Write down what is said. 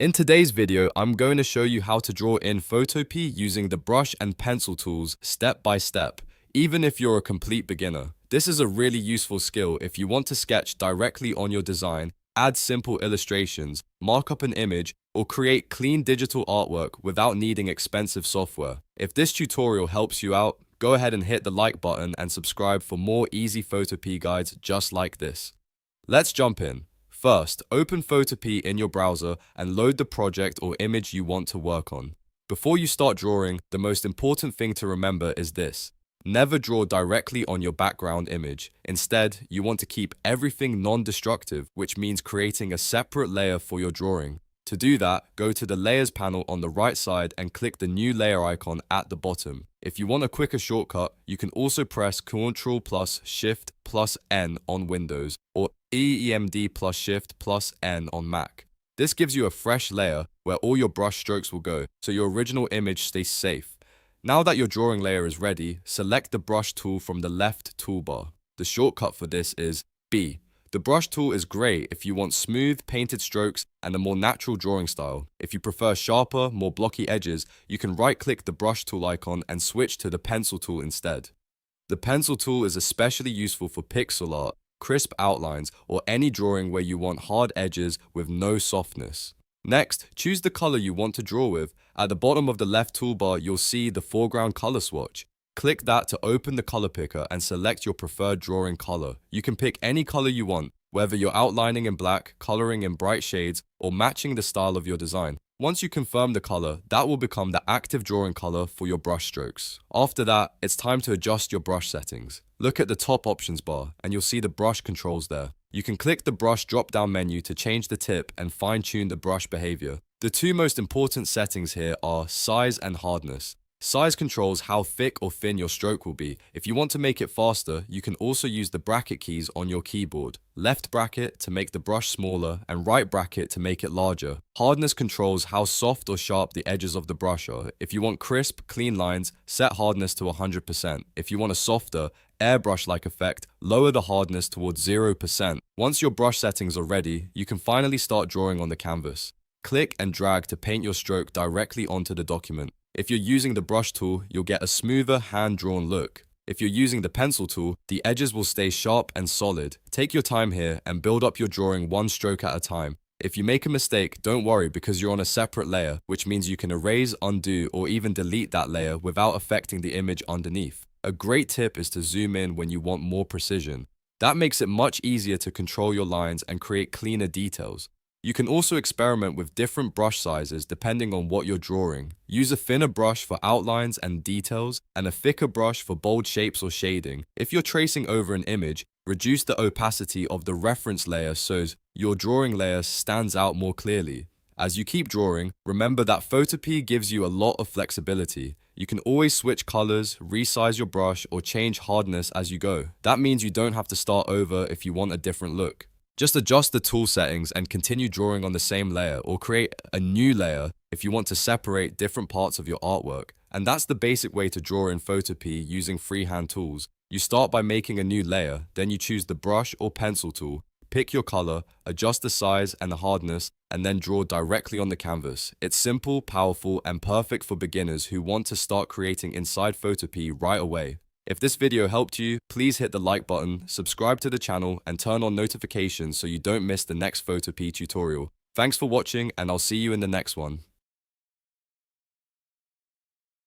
In today's video, I'm going to show you how to draw in Photopea using the brush and pencil tools step by step, even if you're a complete beginner. This is a really useful skill if you want to sketch directly on your design, add simple illustrations, mark up an image, or create clean digital artwork without needing expensive software. If this tutorial helps you out, go ahead and hit the like button and subscribe for more easy Photopea guides just like this. Let's jump in. First, open Photopea in your browser and load the project or image you want to work on. Before you start drawing, the most important thing to remember is this. Never draw directly on your background image. Instead, you want to keep everything non-destructive, which means creating a separate layer for your drawing. To do that, go to the Layers panel on the right side and click the new layer icon at the bottom. If you want a quicker shortcut, you can also press Ctrl plus Shift plus N on Windows or EEMD plus Shift plus N on Mac. This gives you a fresh layer where all your brush strokes will go, so your original image stays safe. Now that your drawing layer is ready, select the brush tool from the left toolbar. The shortcut for this is B. The brush tool is great if you want smooth, painted strokes and a more natural drawing style. If you prefer sharper, more blocky edges, you can right-click the brush tool icon and switch to the pencil tool instead. The pencil tool is especially useful for pixel art, crisp outlines, or any drawing where you want hard edges with no softness. Next, choose the color you want to draw with. At the bottom of the left toolbar, you'll see the foreground color swatch. Click that to open the color picker and select your preferred drawing color. You can pick any color you want, whether you're outlining in black, coloring in bright shades, or matching the style of your design. Once you confirm the color, that will become the active drawing color for your brush strokes. After that, it's time to adjust your brush settings. Look at the top options bar and you'll see the brush controls there. You can click the brush drop-down menu to change the tip and fine-tune the brush behavior. The two most important settings here are size and hardness. Size controls how thick or thin your stroke will be. If you want to make it faster, you can also use the bracket keys on your keyboard. Left bracket to make the brush smaller and right bracket to make it larger. Hardness controls how soft or sharp the edges of the brush are. If you want crisp, clean lines, set hardness to 100%. If you want a softer, airbrush-like effect, lower the hardness towards 0%. Once your brush settings are ready, you can finally start drawing on the canvas. Click and drag to paint your stroke directly onto the document. If you're using the brush tool, you'll get a smoother hand-drawn look. If you're using the pencil tool, the edges will stay sharp and solid. Take your time here and build up your drawing one stroke at a time. If you make a mistake, don't worry because you're on a separate layer, which means you can erase, undo, or even delete that layer without affecting the image underneath. A great tip is to zoom in when you want more precision. That makes it much easier to control your lines and create cleaner details. You can also experiment with different brush sizes depending on what you're drawing. Use a thinner brush for outlines and details, and a thicker brush for bold shapes or shading. If you're tracing over an image, reduce the opacity of the reference layer so your drawing layer stands out more clearly. As you keep drawing, remember that Photopea gives you a lot of flexibility. You can always switch colors, resize your brush, or change hardness as you go. That means you don't have to start over if you want a different look. Just adjust the tool settings and continue drawing on the same layer or create a new layer if you want to separate different parts of your artwork. And that's the basic way to draw in Photopea using freehand tools. You start by making a new layer, then you choose the brush or pencil tool, pick your color, adjust the size and the hardness, and then draw directly on the canvas. It's simple, powerful, and perfect for beginners who want to start creating inside Photopea right away. If this video helped you, please hit the like button, subscribe to the channel, and turn on notifications so you don't miss the next Photopea tutorial. Thanks for watching, and I'll see you in the next one.